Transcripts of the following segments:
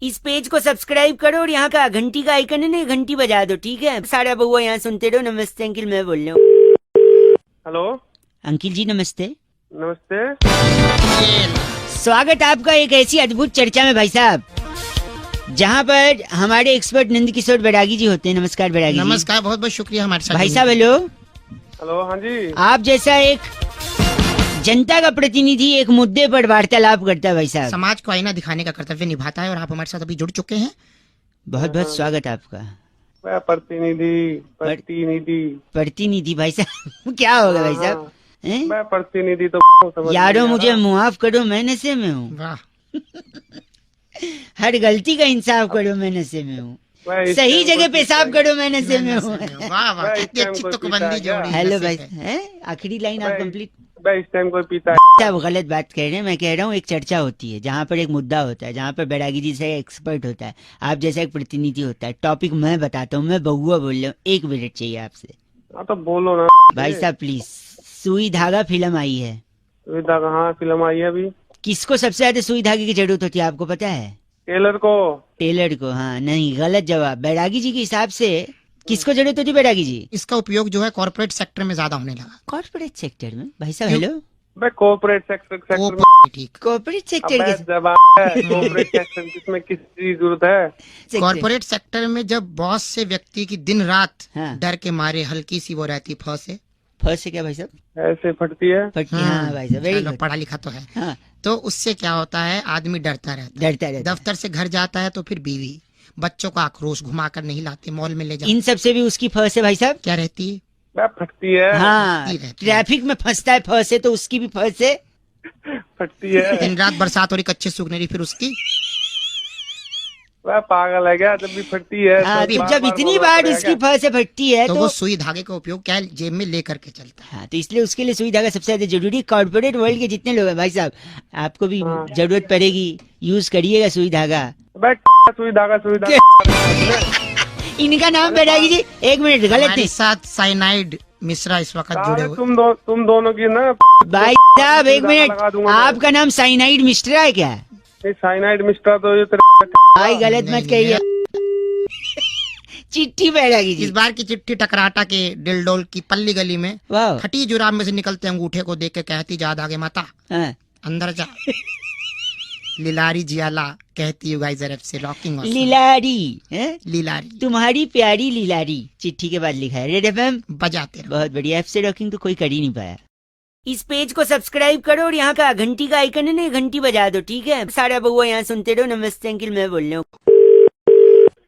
इस पेज को सब्सक्राइब करो और यहाँ का घंटी का आइकन है ना, घंटी बजा दो, ठीक है? सारा बहुआ यहाँ सुनते रहो। नमस्ते अंकिल, मैं बोल रहा हूँ। हेलो अंकिल जी नमस्ते। नमस्ते। स्वागत आपका एक ऐसी अद्भुत चर्चा में भाई साहब, जहाँ पर हमारे एक्सपर्ट नंद किशोर बैरागी जी होते हैं। नमस्कार बैरागी जी। नमस्कार, बहुत बहुत शुक्रिया हमारे साथ भाई साहब। हेलो। हेलो, हाँ जी। आप जैसा एक जनता का प्रतिनिधि एक मुद्दे पर वार्तालाप करता है भाई साहब, समाज को आईना दिखाने का कर्तव्य निभाता है और आप हमारे साथ अभी जुड़ चुके हैं। बहुत बहुत स्वागत आपका। मैं प्रतिनिधि भाई साहब क्या होगा भाई साहब? हैं? मैं प्रतिनिधि तो समझ यारो नहीं आ मुझे रहा। मुआफ करो, मैं नशे में हूँ। वाह, हर गलती का इंसाफ करो, मैं नशे में हूँ। मैं इस सही टाइम जगह कोई पेशाब पीता करो, मैं नशे में हूँ। वाह वाह, मैं इस कितनी टाइम अच्छी कोई तुकबंदी पीता है जोड़ी। हेलो नसीब भाई, है। हैं? आखिरी लाइन आप मैं- कंप्लीट। मैं इस टाइम कोई पीता आप गलत बात कह रहे हैं। मैं कह रहा हूँ एक चर्चा होती है जहाँ पर एक मुद्दा होता है, जहाँ पर बैरागी जी से एक्सपर्ट होता है, आप जैसा एक प्रतिनिधि होता है। टॉपिक मैं बताता हूँ, मैं बहुआ बोल रहा हूँ, 1 मिनट चाहिए आपसे। हाँ तो बोलो ना भाई साहब प्लीज। सुई धागा फिल्म आई है, सुविधा कहाँ फिल्म आई है अभी? किसको सबसे ज्यादा सुई धागे की जरूरत होती है आपको पता है? टेलर को। टेलर को। हाँ नहीं, गलत जवाब। बैरागी जी के हिसाब से किसको जरूरत होती है बैरागी जी? इसका उपयोग जो है कॉर्पोरेट सेक्टर में ज्यादा होने लगा। कॉर्पोरेट सेक्टर में भाई साहब? हेलो, मैं कॉर्पोरेट सेक्टर में। ठीक, कॉर्पोरेट सेक्टर अबे के जवाब है कॉर्पोरेट सेक्टर किसमें किसकी जरूरत है? सेक्टर। कॉर्पोरेट सेक्टर में जब बॉस से व्यक्ति की दिन रात हाँ। डर के मारे हल्की सी वो रहती फंसे फर्स्ट से क्या भाई साहब? ऐसे फटती है। फटती। हाँ भाई साहब, वेरी चलो, गुड। पढ़ा लिखा तो है। हाँ, तो उससे क्या होता है, आदमी डरता रहता है। डरता रहता है। दफ्तर से घर जाता है तो फिर बीवी बच्चों को आक्रोश घुमाकर नहीं लाते, मॉल में ले जाते। इन सब से भी उसकी फर्स्ट है भाई साहब। क्या रहती है? मैं फटती है। हाँ, रहती है। ट्रैफिक में फंसता है फर्स्ट है, तो उसकी भी फर्स्ट है। फटती है। दिन रात बरसात हो रही, कच्चे सूखने रही, फिर उसकी वह पागल है क्या? जब भी फटती है हाँ, तो तो जब इतनी बोलना बार पड़ेगा उसकी क्या? फर्स्ट है फटती है तो तो वो सुई धागे का उपयोग क्या है, जेब में लेकर के चलता है। हाँ, तो इसलिए उसके लिए सुई धागा सबसे ज्यादा जरूरी। कॉर्पोरेट वर्ल्ड के जितने लोग हैं भाई साहब, आपको भी हाँ। जरूरत पड़ेगी, यूज करिएगा सुई धागा। भाई सुई धागा इनका नाम बैरागी जी। 1 मिनट, गलत हमारे नहीं साथ साइनाइड मिश्रा इस वक्त जुड़े साले हुए। तुम दोनों की ना भाई साहब। 1 लगा मिनट, दूंगा मैं। आपका नाम साइनाइड मिस्ट्रा है क्या? साइनाइड मिस्टर तो ये भाई गलत मत कहिए। चिट्ठी बैरागी इस जी। बार की चिट्ठी टकराटा के डिलडोल की पल्ली गली में वाह। खटी जुराब में से निकलते अंगूठे को देख के कहती, जा आगे माता हाँ। अंदर जा। लिलारी जियाला कहती है गाइस अरब से रॉकिंग लीलारी है, लिलारी तुम्हारी प्यारी लीलारी। चिट्ठी के बाद लिखा है रेड एफएम। बजाते रहो। बहुत बढ़िया। ऐप से रॉकिंग तो कोई कर ही नहीं पाया। इस पेज को सब्सक्राइब करो और यहाँ का घंटी का आइकन है ना, घंटी बजा दो, ठीक है? सारा बहुआ यहाँ सुनते रहो। नमस्ते अंकिल, मैं बोल रहा हूँ।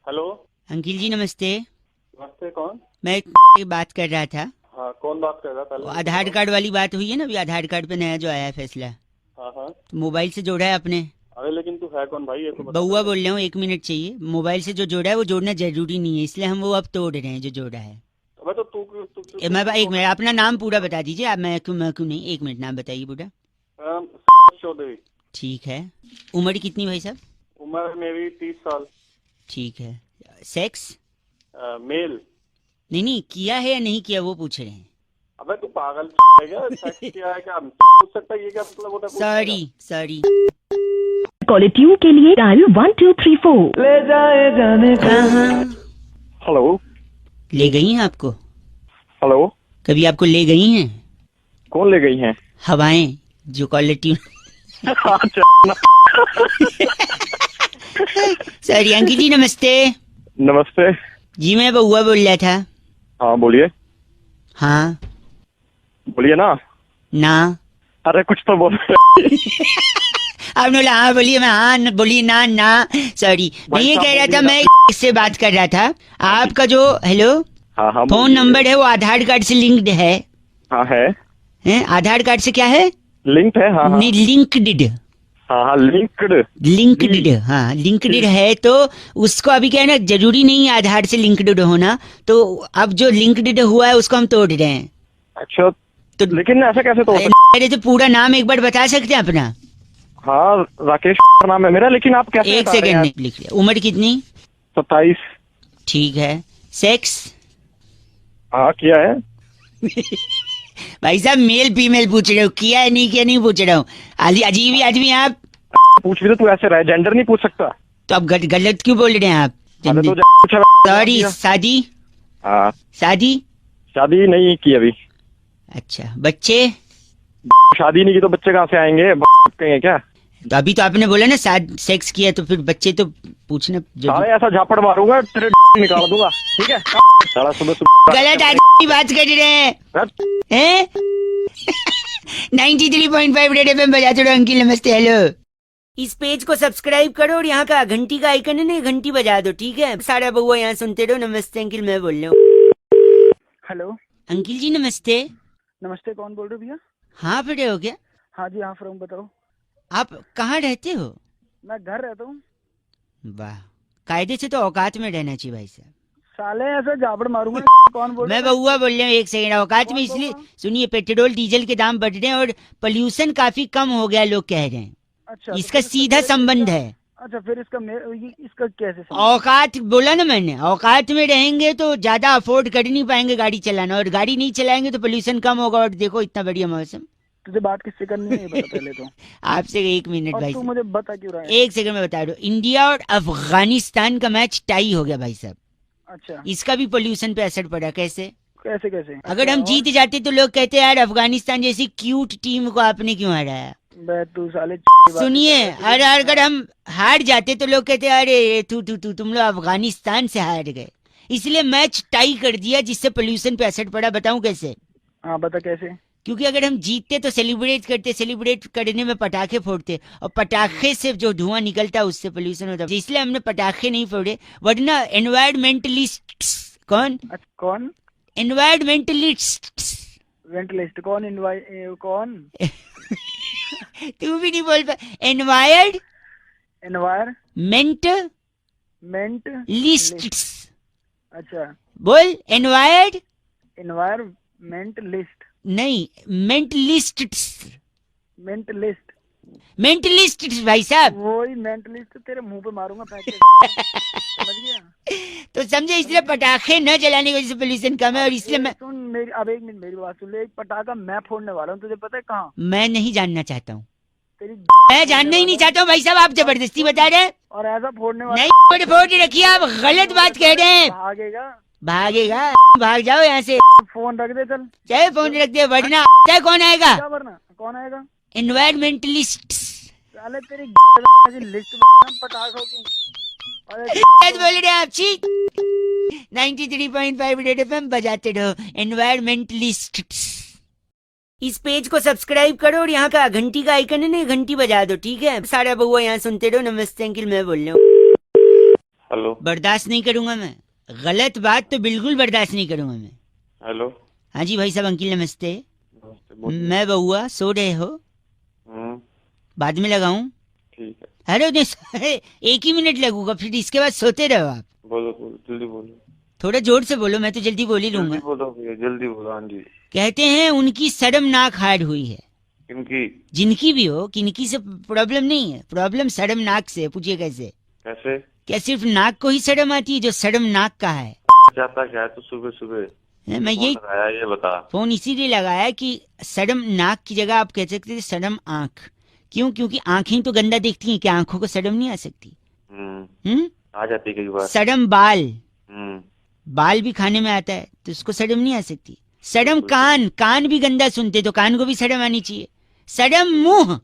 हेलो, अंकिल जी नमस्ते। नमस्ते। कौन? मैं बात कर रहा था। हाँ, कौन बात कर रहा था? वो आधार कार्ड वाली बात हुई है ना अभी, आधार कार्ड पे नया जो आया है फैसला, हाँ हाँ। तो मोबाइल से जोड़ा है आपने? अरे लेकिन तू है कौन भाई? ये तो बता। बहुआ बोल रहा हूँ, 1 मिनट चाहिए। मोबाइल से जो जोड़ा है वो जोड़ना जरूरी नहीं है, इसलिए हम वो अब तोड़ रहे हैं जो जोड़ा है। अबे तो तू मैं 1 मिनट, अपना नाम पूरा बता दीजिए आप। मैं क्यों नहीं, 1 मिनट नाम बताइए पूरा। चौधरी। ठीक है। उम्र कितनी भाई साहब? उम्र मेरी 30 साल। ठीक है। सेक्स? मेल। नहीं, किया है या नहीं किया वो पूछ रहे हैं। अबे तू पागल है क्या? सेक्स किया है क्या? पूछ सकता है? ये क्या मतलब होता है? सॉरी। कॉल ट्यून के लिए डायल 1234। ले जाए जाने कहाँ हेलो। ले गई हैं आपको? हेलो, कभी आपको ले गई हैं कौन ले गई हैं? हवाएं जो कॉलर ट्यून? सॉरी अंकिल जी नमस्ते। नमस्ते। जी मैं बहुआ बोल रहा था। हाँ बोलिए। हाँ बोलिए ना। अरे कुछ तो बोल। आपने बोला हाँ बोलिए, मैं हाँ बोलिए ना। सॉरी, मैं ये कह रहा था, मैं इससे बात कर रहा था। आपका जो हेलो हाँ हाँ फोन नंबर है वो आधार कार्ड से लिंक्ड है? हाँ है। हैं? आधार कार्ड से क्या है? लिंक्ड है। हाँ नहीं, लिंक्ड। हाँ लिंक्ड। हाँ लिंक्ड है। तो उसको अभी क्या है ना, जरूरी नहीं है आधार से लिंक्ड होना, तो अब जो लिंक्ड हुआ है उसको हम तोड़ रहे हैं। अच्छा, तो लेकिन ऐसा कैसे तोड़ सकते? अरे तो पूरा नाम एक बार बता सकते हैं अपना? हाँ, राकेश नाम है मेरा, लेकिन आप कैसे 1 सेकेंड में लिख लिया। उम्र कितनी? 27। ठीक है। सेक्स? हाँ किया है। भाई साहब मेल फीमेल पूछ रहे हो, किया है नहीं किया नहीं पूछ रहा हूँ। अजीब ही आदमी आप। पूछ भी तो तू ऐसे रहा, जेंडर नहीं पूछ सकता। तो अब गलत क्यों बोल रहे हैं आप? अरे तो सॉरी, शादी हाँ, शादी शादी नहीं की अभी। अच्छा, बच्चे? शादी नहीं की तो बच्चे कहाँ से आएंगे? कहेंगे क्या? तो अभी तो आपने बोला ना सेक्स किया, तो फिर बच्चे तो पूछना साले ऐसा झापड़ मारूंगा तेरे निकाल दूंगा, ठीक है? साला सुबह सुबह गलत आदमी की बात कर रहे हैं। 93.5 रेड एफएम बजाते रहो। अंकिल नमस्ते, हेलो। इस पेज को सब्सक्राइब करो और यहाँ का घंटी का आइकन है ना, घंटी बजा दो, ठीक है? सारा बउआ यहाँ सुनते रहो। नमस्ते अंकिल, मैं बोल रहा हूँ। हेलो, अंकिल जी नमस्ते। नमस्ते, कौन बोल रहे हो भैया? हाँ पढ़े हो क्या? हाँ जी, हाँ फ्रॉम, बताओ। आप कहाँ रहते हो? मैं घर रहता हूँ। वाह, कायदे से तो औकात में रहना चाहिए भाई साहब। साले ऐसा जाबड़ मारूंगा। कौन बोल मैं रहा है? बउआ बोल रहा हूँ, एक सेकंड। औकात में इसलिए सुनिए, पेट्रोल डीजल के दाम बढ़ रहे हैं और पोल्यूशन काफी कम हो गया, लोग कह रहे हैं। अच्छा, तो इसका फिर सीधा संबंध है। अच्छा, फिर इसका कैसे संबंध? औकात बोला ना मैंने, औकात में रहेंगे तो ज्यादा अफोर्ड कर नहीं पाएंगे गाड़ी चलाना, और गाड़ी नहीं चलाएंगे तो पोल्यूशन कम होगा। और देखो इतना बढ़िया मौसम। तुझे बात किससे करनी है ये बता पहले तो। आपसे 1 मिनट और भाई तू साहब, मुझे बता क्यों रहा है? 1 सेकंड में बता दो। इंडिया और अफगानिस्तान का मैच टाई हो गया भाई साहब। अच्छा, इसका भी पोल्यूशन पे असर पड़ा। कैसे? कैसे कैसे? अगर हम अच्छा, जीत जाते तो लोग कहते यार अफगानिस्तान जैसी क्यूट टीम को आपने क्यों हराया। बे तू साले सुनिए, अगर हम हार जाते तो लोग कहते अरे तुम लोग अफगानिस्तान से हार गए। इसलिए मैच टाई कर दिया, जिससे पोल्यूशन पे असर पड़ा। बताऊं कैसे? हाँ बता कैसे। क्योंकि अगर हम जीतते तो सेलिब्रेट करते, सेलिब्रेट करने में पटाखे फोड़ते, और पटाखे से जो धुआं निकलता उससे पोल्यूशन होता। इसलिए हमने पटाखे नहीं फोड़े, वरना एनवायरमेंटलिस्ट कौन? अच्छा, कौन? एनवायरमेंटलिस्ट वेंटलिस्ट कौन? तू भी नहीं बोल पा। एनवायरमेंट मेंट लिस्ट। अच्छा, बोल एनवायरमेंट लिस्ट, नहीं, मेंटलिस्ट। मेंटलिस्ट। मेंटलिस्ट भाई साहब। वही मेंटलिस्ट तेरे मुंह पे मारूंगा फेंक के। समझ गया? तो समझे, इसलिए पटाखे न जलाने की वजह से पोल्यूशन कम है। और इसलिए मैं सुन मेरी, अब 1 मिनट मेरी बात सुन ले। एक पटाखा मैं फोड़ने वाला हूँ, तुझे पता है कहाँ? मैं नहीं जानना चाहता हूँ। तेरी मैं जानना ही नहीं चाहता हूँ भाई साहब, आप जबरदस्ती बता रहे हैं। और ऐसा फोड़ने वाला नहीं फोड़ रखिए, आप गलत बात कह रहे हैं। भागेगा। भागेगा? भाग जाओ यहाँ से, फोन रख दे चल। चाहे फोन रख दे, वरना चाहे कौन आएगा? क्या वरना कौन आएगा? एनवायरमेंटलिस्ट। साले तेरी लिस्ट पटाखों की। अरे बोल रहे हैं आप? छी। 93.5 रेड एफएम बजाते रहो। एनवायरमेंटलिस्ट। इस पेज को सब्सक्राइब करो और यहाँ का घंटी का आइकन है ना, घंटी बजा दो, ठीक है? सारा बउआ यहाँ सुनते रहो। नमस्ते अंकिल, मैं बोल रहा हूँ। हेलो बर्दाश्त नहीं करूंगा मैं, गलत बात तो बिल्कुल बर्दाश्त नहीं करूंगा मैं। हेलो। हाँ जी भाई साहब, अंकिल नमस्ते। नमस्ते, बोलिए। मैं बउआ, सो रहे हो? बाद में लगाऊं? ठीक है। अरे 1 ही मिनट लगूंगा, फिर इसके बाद सोते रहो आप। बोलो जल्दी बोलो। थोड़ा जोर से बोलो, मैं तो जल्दी बोल ही लूंगा। जल्दी बोलो भैया, जल्दी बोलो। हाँ जी। कहते हैं उनकी शर्मनाक हार हुई है। किनकी? जिनकी भी हो, किनकी से प्रॉब्लम नहीं है, प्रॉब्लम शर्मनाक से। पूछिए कैसे? कैसे? क्या सिर्फ नाक को ही शर्म आती है जो शर्मनाक का है? जाता क्या है तो सुबह सुबह मैं कौन यही लगाया ये बता। फोन इसीलिए लगाया कि शर्म नाक की जगह आप कह सकते थे शर्म आंख। क्यों? क्योंकि आंखें तो गंदा देखती हैं, क्या आंखों को शर्म नहीं आ सकती? आ जाती कई बार। शर्म बाल, हम्म। बाल भी खाने में आता है तो उसको शर्म नहीं आ सकती। शर्म कान, कान भी गंदा सुनते तो कान को भी शर्म आनी चाहिए। शर्म मुंह,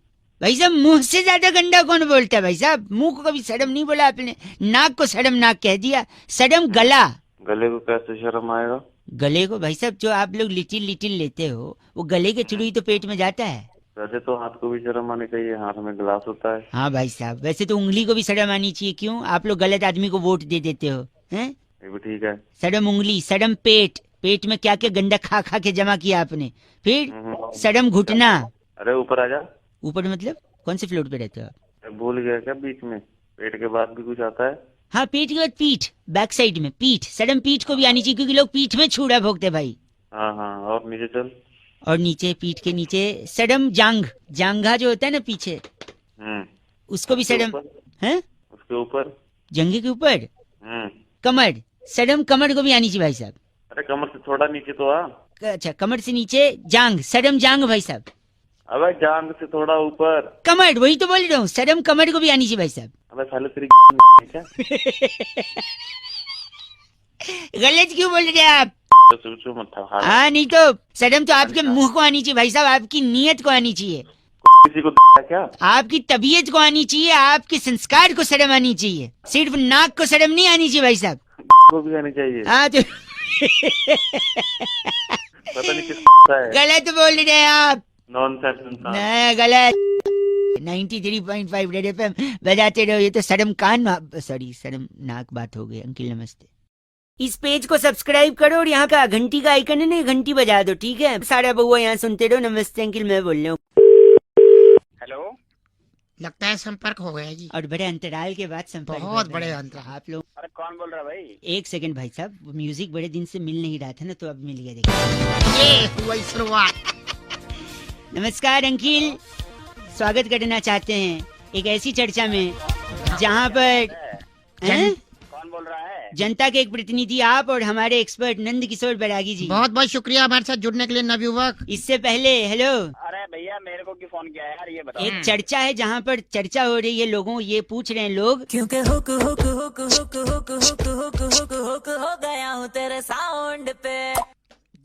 भाई साहब मुंह से ज्यादा गंदा कौन बोलता है भाई साहब? मुंह को कभी शर्म नहीं बोला आपने, नाक को शर्म नाक कह दिया। शर्म गला, गले को कैसे शर्म आएगा? गले को भाई साहब जो आप लोग लिटिल लिटिल लेते हो वो गले के थ्रू ही तो पेट में जाता है। वैसे तो हाथ को भी शर्म आनी चाहिए, हाथ में गिलास होता है। हाँ भाई साहब, वैसे तो उंगली को भी शर्म आनी चाहिए। क्यों? आप लोग गलत आदमी को वोट दे देते हो, हैं? ये भी ठीक है। शर्म उंगली, शर्म पेट, पेट में क्या क्या गंदा खा खा के जमा किया आपने। फिर शर्म घुटना। अरे ऊपर आ जा। ऊपर मतलब कौन से फ्लोर पे रहते हो आप? अरे भूल गया क्या बीच में? पेट के बाद भी कुछ आता है? हाँ, पेट के बाद पीठ, बैक साइड में पीठ। शर्म पीठ को भी आनी चाहिए क्योंकि लोग पीठ में छुरा भोगते भाई। हाँ हाँ, और नीचे चल। और नीचे, पीठ के नीचे शर्म जांग, जांघा जो होता है ना पीछे, उसको भी शर्म है। उसके ऊपर, जंघे के ऊपर कमर, शर्म कमर को भी आनी चाहिए भाई साहब। अरे कमर से थोड़ा नीचे तो आ। अच्छा, कमर से नीचे जांग, शर्म जांग भाई साहब। अबे जान से थोड़ा ऊपर। कमर, वही तो बोल रहा हूँ, शर्म कमर को भी आनी चाहिए भाई साहब। अबे साले तेरी क्या गलत क्यों बोल रहे हैं आप? तो मत था। हाँ नहीं तो शर्म तो आपके मुंह को आनी चाहिए भाई साहब, आपकी नीयत को आनी चाहिए, किसी को क्या? आपकी तबीयत को आनी चाहिए, आपके संस्कार को शर्म आनी चाहिए, सिर्फ नाक को शर्म नहीं आनी चाहिए भाई साहब। को भी आनी चाहिए। हाँ तो पता नहीं किसका है। गलत बोल रहे हैं आप। नॉनसेंस इंसान। नहीं गलत। 93.5 रेड एफएम बजाते रहो। ये तो शर्म कान, सॉरी शर्म नाक बात हो गई। अंकिल नमस्ते। इस पेज को सब्सक्राइब करो और यहाँ का घंटी का आइकन है ना, घंटी बजा दो, ठीक है? सारा बउआ यहाँ सुनते रहो। नमस्ते अंकिल, मैं बोल रहा हूँ। हेलो, लगता है संपर्क हो गया जी, और बड़े अंतराल के बाद संपर्क बहुत हो रहा बड़े है। अंतराल। आप लोग अरे कौन बोल रहा है भाई? एक सेकंड भाई साहब, वो म्यूजिक बड़े दिन से मिल नहीं रहा था ना, तो अब मिल गया। देखिए, ये हुई शुरुआत। नमस्कार अंकिल, स्वागत करना चाहते हैं एक ऐसी चर्चा में जहाँ पर हैं? कौन बोल रहा है? जनता के एक प्रतिनिधि आप और हमारे एक्सपर्ट नंद किशोर बैरागी जी। बहुत बहुत शुक्रिया हमारे साथ जुड़ने के लिए नवयुवक। इससे पहले हेलो, अरे भैया मेरे को क्यों फोन किया है यार, ये बताओ। एक चर्चा है जहाँ पर चर्चा हो रही है, लोगों ये पूछ रहे हैं लोग, क्योंकि hook hook hook hook hook hook hook hook hook हो गया हूँ तेरे साउंड पे।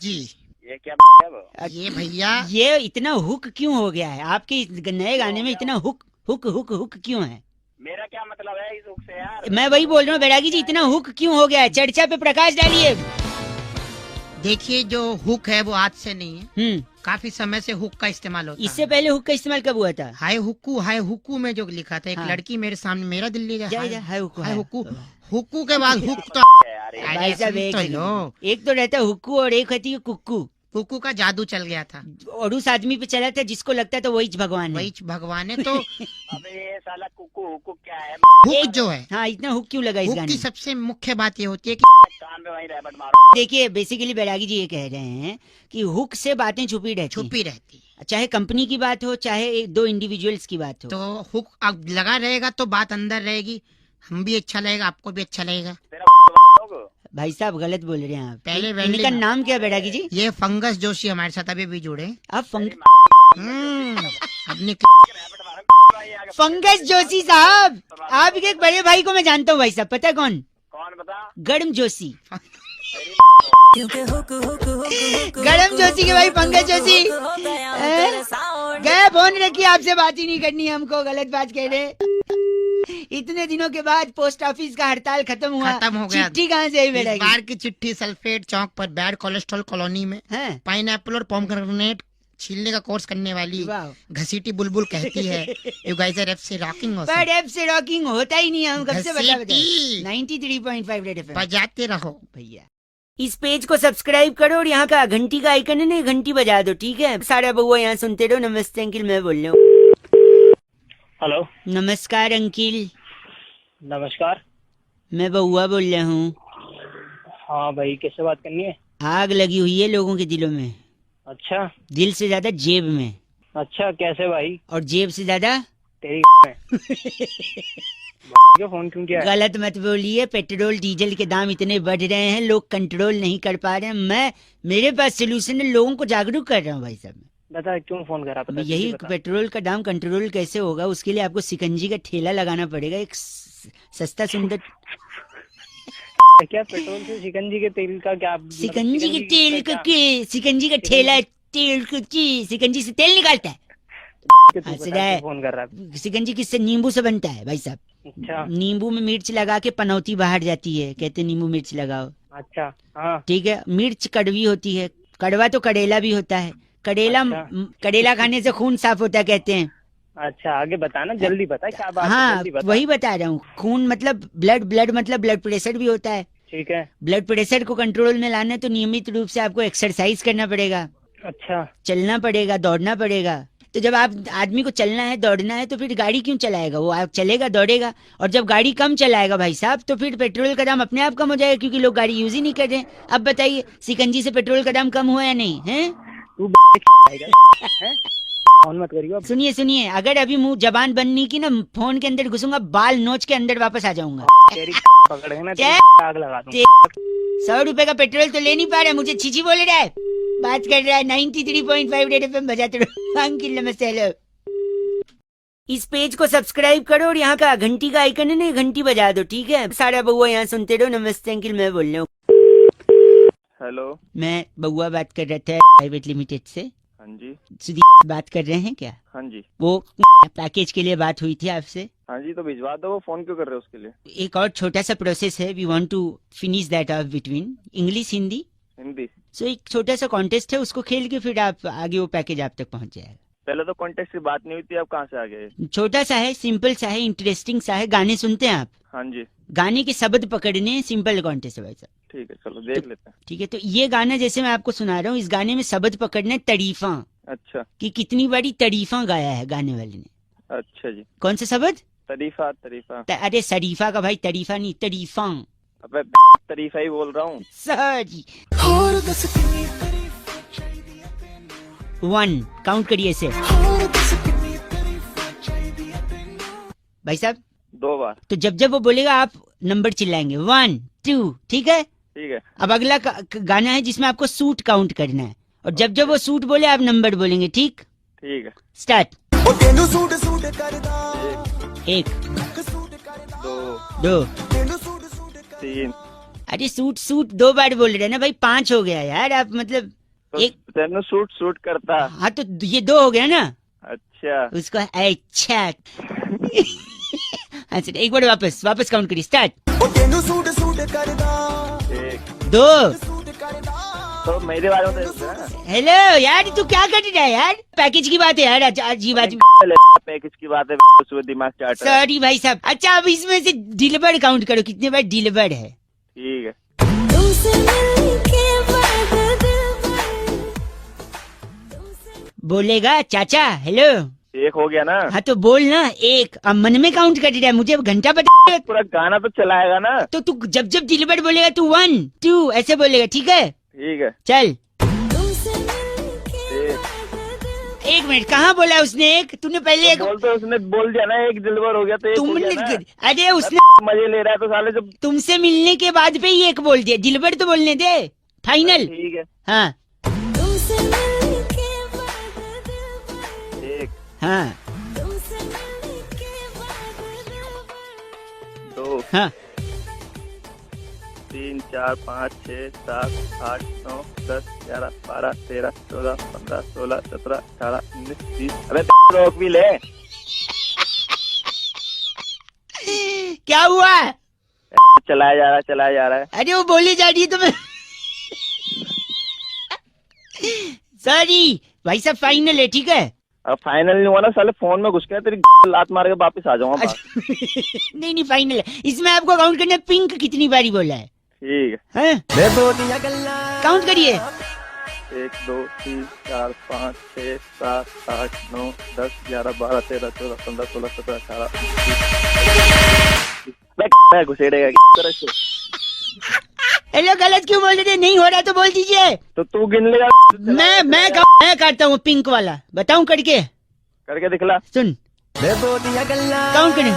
जी ये क्या है वो? ये भैया, ये इतना हुक क्यों हो गया है आपके इस नए गाने में? इतना हुक हुक हुक हुक क्यों है? मेरा क्या मतलब है इस हुक से यार? मैं वही बोल रहा हूँ बैरागी जी, इतना हुक क्यों हो गया है? चर्चा पे प्रकाश डालिए। देखिए जो हुक है वो आज से नहीं है, काफी समय से हुक का इस्तेमाल होता इससे है। पहले हुक का इस्तेमाल कब हुआ था? हाय हुक्कू में जो लिखा था, एक हाँ। लड़की मेरे सामने मेरा दिल ले जा, जा, हाय हुक्कू, हाय हाय हुक्कू, हुक्कू। हुक्कू के बाद हुक तो यार ये भाई साहब सुन एक तो सेकंड। लो। एक तो रहता है हुक्कू और एक होती है कुक्कू, हुक्कू का जादू चल गया था, और उस आदमी पे चला था जिसको लगता था वही भगवान है। वही भगवान है। तो अबे ये साला कुकू हुकू क्या है? हुक जो है, हाँ, इतना हुक क्यों लगा इस हुक गाने की में? सबसे मुख्य बात ये होती है कि कान में वहीं रैबट मारो। देखिए बेसिकली बैरागी जी ये कह रहे हैं कि हुक से बातें छुपी रहती छुपी रहती है, हैं। चाहे कंपनी की बात हो, चाहे एक दो इंडिविजुअल्स की बात हो। तो हुक अब लगा रहेगा तो बात अंदर रहेगी, हम भी अच्छा लगेगा, आपको भी अच्छा लगेगा। तेरा होगा। भाई साहब गलत बोल रहे हैं आप। पहले इनका वेल्डिंग- नाम क्या है बैरागी जी? ये फंगस जोशी हमारे साथ अभी भी जुड़े। आप अपनी रैबट मारो भाई आगे। फंगस जोशी साहब, आपके एक बड़े भाई को मैं जानता हूँ भाई साहब, पता है कौन? कौन बता? गर्म जोशी। क्योंकि हुक हुक हुक हुक गरम जोशी के भाई पंकज जोशी हो गया हूँ तेरे साउंड। गए फोन रखिए, आपसे बात ही नहीं करनी है हमको, गलत बात कह रहे। इतने दिनों के बाद पोस्ट ऑफिस का हड़ताल खत्म हुआ, खत्म हो गया। चिट्ठी कहाँ से आई इस बैरागी? बार की चिट्ठी सल्फेट चौक पर बैड कोलेस्ट्रॉल कॉलोनी में हैं? पाइनएप्पल और पोमग्रेनेट छीलने का कोर्स करने वाली वाह। घसीटी बुलबुल कहती है, यू गाइस आर एफ से रॉकिंग पर ऐप से रॉकिंग होता ही नहीं है, हम कब से बता घसीटी। 93.5 रेड एफएम बजाते रहो। भैया। इस पेज को सब्सक्राइब करो और यहाँ का घंटी का आइकन है ना, घंटी बजा दो, ठीक है? सारा बउआ यहाँ सुनते रहो। नमस्ते अंकिल, मैं बोल रहा हूँ। हेलो, नमस्कार अंकिल, नमस्कार। मैं बउआ बोल रहा हूँ। हाँ भाई, किससे बात करनी है? आग लगी हुई है लोगों के दिलों में, अच्छा दिल से ज्यादा जेब में, अच्छा, कैसे भाई? और जेब से ज्यादा तेरी क्यों फोन क्यों किया है? गलत मत बोलिए। पेट्रोल डीजल के दाम इतने बढ़ रहे हैं, लोग कंट्रोल नहीं कर पा रहे हैं। मेरे पास सोल्यूशन है, लोगों को जागरूक कर रहा हूँ भाई साहब। बता क्यों फोन करा? पता यही पेट्रोल का दाम कंट्रोल कैसे होगा, उसके लिए आपको सिकंजी का ठेला लगाना पड़ेगा, एक सस्ता सुंदर। क्या पेट्रोल से शिकंजी के तेल का क्या मतलब? सिकंजी के तेल का सिकंजी का ठेला, तेल को सिकंजी से तेल निकालता है। हंस रहा है। फोन कर रहा है? सिकंजी किससे? नींबू से बनता है भाई साहब। अच्छा नींबू में मिर्च लगा के पनौती बाहर जाती है, कहते हैं नींबू मिर्च लगाओ, अच्छा, हाँ ठीक है? मिर्च कड़वी होती है, कड़वा तो कड़ेला भी होता है, कड़ेला अच्छा। कड़ेला खाने से खून साफ होता है कहते हैं। अच्छा, आगे बताना, जल्दी बता क्या बात है, हाँ जल्दी बता। वही बता रहा हूँ। खून मतलब ब्लड मतलब ब्लड प्रेशर भी होता है। ठीक है, ब्लड प्रेशर को कंट्रोल में लाना है तो नियमित रूप से आपको एक्सरसाइज करना पड़ेगा, अच्छा चलना पड़ेगा, दौड़ना पड़ेगा। तो जब आप आदमी को चलना है, दौड़ना है, तो फिर गाड़ी क्यों चलाएगा? वो आप चलेगा, दौड़ेगा। और जब गाड़ी कम चलाएगा भाई साहब, तो फिर पेट्रोल का दाम अपने आप कम हो जाएगा, क्योंकि लोग गाड़ी यूज ही नहीं कर रहे हैं। अब बताइए, सिकंजी से पेट्रोल का दाम कम हुआ या नहीं है? तू हैं? फोन मत करियो अब। सुनिए सुनिए, अगर अभी मुंह जबान बंद नहीं की ना, फोन के अंदर घुसूंगा, बाल नोच के अंदर वापस आ जाऊंगा। तेरी पकड़े ना, क्या? तेरी आग लगा दूं। 100 रुपए का पेट्रोल तो ले नहीं पा रहे, मुझे छीछी बोल रहा है। बात कर रहा है 93.5 रेड एफएम बजाते रहो। अंकिल नमस्ते हेलो। इस पेज को सब्सक्राइब करो और यहाँ का घंटी का आइकन है ना, घंटी बजा दो, ठीक है? सारा बउआ यहाँ सुनते रहो। नमस्ते अंकिल, मैं बोल रहा हूँ। हेलो, मैं बउआ बात कर रहा था प्राइवेट लिमिटेड से। हाँ जी। सुधीर बात कर रहे हैं क्या? हाँ जी। वो पैकेज के लिए बात हुई थी आपसे। हाँ जी, तो भिजवा दो। वो फोन क्यों कर रहे हो उसके लिए? एक और छोटा सा प्रोसेस है, we want to finish that of between English Hindi. Hindi. So एक छोटा सा कॉन्टेस्ट है, उसको खेल के फिर आप आगे वो पैकेज आप तक पहुंच जाएगा। पहले तो कॉन्टेक्ट की बात नहीं हुई थी, अब कहाँ से आ गए? छोटा सा है, सिंपल सा है, इंटरेस्टिंग सा है। गाने सुनते हैं आप? हाँ जी। गाने के शब्द पकड़ने, सिंपल कॉन्टेस्ट है भाई साहब। ठीक है, चलो देख लेते हैं। ठीक है, तो ये गाना जैसे मैं आपको सुना रहा हूँ, इस गाने में शब्द पकड़ना तारीफा, अच्छा। कि कितनी बड़ी तारीफा गाया है गाने वाले ने। अच्छा जी। कौन सा शब्द? तरीफा। तरीफा। अरे शरीफा का भाई, तारीफा नहीं, तारीफा। अबे तरीफा ही बोल रहा हूँ। सॉरी। 1 काउंट करिए इसे भाई साहब। 2 बार। तो जब जब वो बोलेगा आप नंबर चिल्लाएंगे 1 2, ठीक है? ठीक है। अब अगला गाना है जिसमें आपको सूट काउंट करना है, और जब जब वो सूट बोले आप नंबर बोलेंगे, ठीक? ठीक है। स्टार्ट। 1 2 3। अरे सूट सूट 2 बार बोल रहे हैं ना भाई, 5 हो गया यार। आप मतलब तो एक, तेनू सूट सूट करता। हाँ तो ये 2 हो गया ना। अच्छा। उसको अच्छा। अच्छा एक बार वापस काउंट करिए। स्टार्ट। 1 2। तो मेरे बारे में तो हेलो यार, तू क्या कर रहा है यार? पैकेज की बात है यार, अजीब अजीब। पैकेज की बात है, उसमें दिमाग चाट रहा है। सॉरी भाई साहब। अच्छा अब इसमें से डिलीवर्ड काउंट करो, कितने बार डिलीवर्ड है? ठीक है। तुमसे मिलने के बाद बोलेगा चाचा हेलो। 1 हो गया ना? हाँ तो बोल ना 1। अब मन में काउंट कर रहा है, मुझे अब घंटा पता है। पूरा गाना तो चलाएगा ना? तो तू जब जब डिलीवर्ड बोलेगा तू 1 2 ऐसे बोलेगा, ठीक है? ठीक है। चल। तुमसे मिलने के 1 मिनट, कहाँ बोला उसने 1? तूने पहले 1 बोल तो उसने बोल दिया ना, 1 डिलीवर हो गया तो 1 हो तुमने गया ना? अरे उसने मजे ले रहा है तो साले जब। तुमसे मिलने के बाद पे ही 1 बोल दिया, डिलीवर्ड तो बोलने दे। फाइनल। ठीक है। हाँ तुमसे मिलने के बाद 1 हाँ तुमसे मिलने के बाद 2 हाँ 3 4 5 6 7 8 9 10 11 12 13 14 15 16 17 18 19 20। अबे रोक भी ले। क्या हुआ? चलाया जा रहा है। अरे वो बोली जा रही है तो मैं सॉरी भाई साहब, फाइनल है, ठीक है? अब फाइनल नहीं हुआ ना साले, फोन में घुस के तेरी लात मार के वापिस आ जाऊंगा। नहीं नहीं फाइनल है। इसमें आपको काउंट करना है पिंक कितनी बारी बोला है। ठीक है। हाँ? काउंट करिए। 1 2 3 4 5 6 7 8 9 10 11 12 13 14 15 16 17 18 घुसेड़ेगा। हेलो, गलत क्यों बोल रहे थे? नहीं हो रहा तो बोल दीजिए। तो तू गिन लेगा। मैं काटता हूँ पिंक वाला, बताऊं करके दिखला। सुन काउंट करें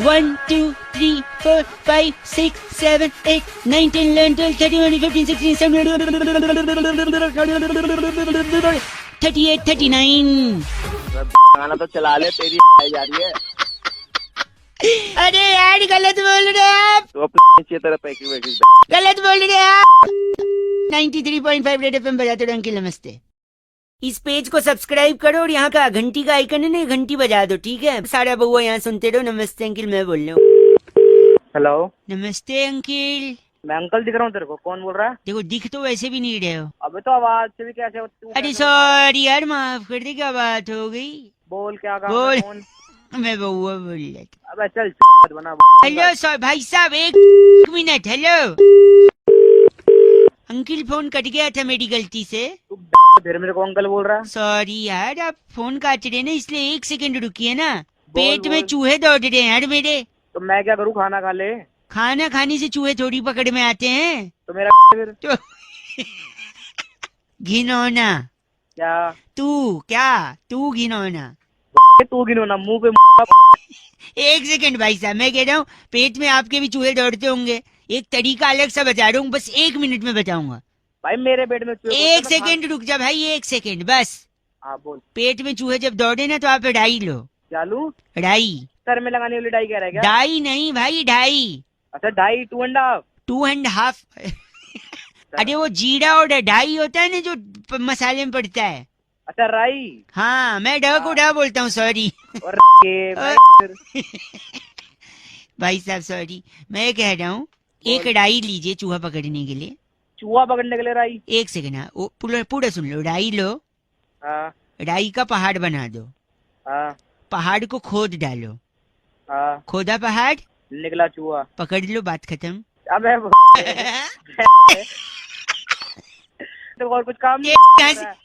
1 2 3 4 5 6 7 8 9 10 11 12 13 14 15 16 17 38 39। गाना तो चला ले, तेरी जा रही है। अरे यार गलत बोल रहे हैं आप, तो अपने तेरा पैकेज गलत बोल रहे हैं आप। 93.5 रेड एफएम बजाते रहो अंकिल नमस्ते। इस पेज को सब्सक्राइब करो और यहाँ का घंटी का आइकन है ना, घंटी बजा दो, ठीक है? सारा बउआ यहाँ सुनते रहो। नमस्ते अंकिल, मैं बोल रहा हूँ। हेलो, नमस्ते अंकिल। मैं अंकल दिख रहा हूँ तेरे को? कौन बोल रहा है? देखो दिख तो वैसे भी नहीं रहे हो। अबे तो आवाज से भी कैसे अरे सॉरी यार, माफ कर दे, क्या बात हो गई? बोल क्या बोल। कौन? मैं बउआ बोल रहा था। अबे चल बना। हेलो सर भाई साहब, 1 minute. Hello uncle, phone cut गया था मेरी गलती से। तू फिर मेरे को अंकल बोल रहा है? सॉरी यार, आप फोन काट रहे ना, इसलिए 1 सेकंड रुकिए ना। पेट बोल। में चूहे दौड़ रहे हैं यार मेरे। तो मैं क्या करूँ? खाना खा ले। खाना खाने से चूहे थोड़ी पकड़ में आते हैं। तो मेरा फिर तो घिनौना क्या? तू घिनौना। तू गिनो ना मुंह पे। 1 सेकंड भाई साहब, मैं कह रहा हूँ पेट में आपके भी चूहे दौड़ते होंगे। एक तरीका अलग सा बता रहा हूँ, बस 1 मिनट में बताऊंगा। भाई मेरे पेट में चूहे एक घुसते, मैं सेकंड रुक जा भाई, एक सेकंड बस। हाँ बोल। पेट में चूहे जब दौड़े ना तो आप डाई लो। क्या लूं? डाई, सर में लगाने वाली डाई कह रहा है क्या? डाई नहीं भाई, डाई। अच्छा डाई 2.5। 2.5 अरे वो जीरा और डाई होता है ना जो मसाले में पड़ता है। अच्छा राई। हाँ मैं ड को ड बोलता हूँ, सॉरी। और भाई भाई साहब सॉरी, मैं ये कह रहा हूँ एक डाई लीजिए चूहा पकड़ने के लिए। चूहा पकड़ने के लिए राई। एक सेकंड, हाँ वो पूरा पूरा सुन लो। डाई लो, हाँ डाई का पहाड़ बना दो, हाँ पहाड़ को खोद डालो, हाँ। खोदा पहाड़, निकला चूहा। पकड़ लो, बात खत्म। अबे तो और कुछ काम नहीं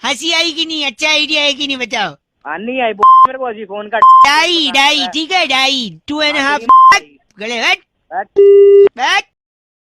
हंसी आई कि नहीं, अच्छा आइडिया है कि नहीं बताओ। हाँ नहीं आई मेरे को अजी फोन का। डाई डाई ठीक है, डाई 2.5 गले हट हट। बैठ।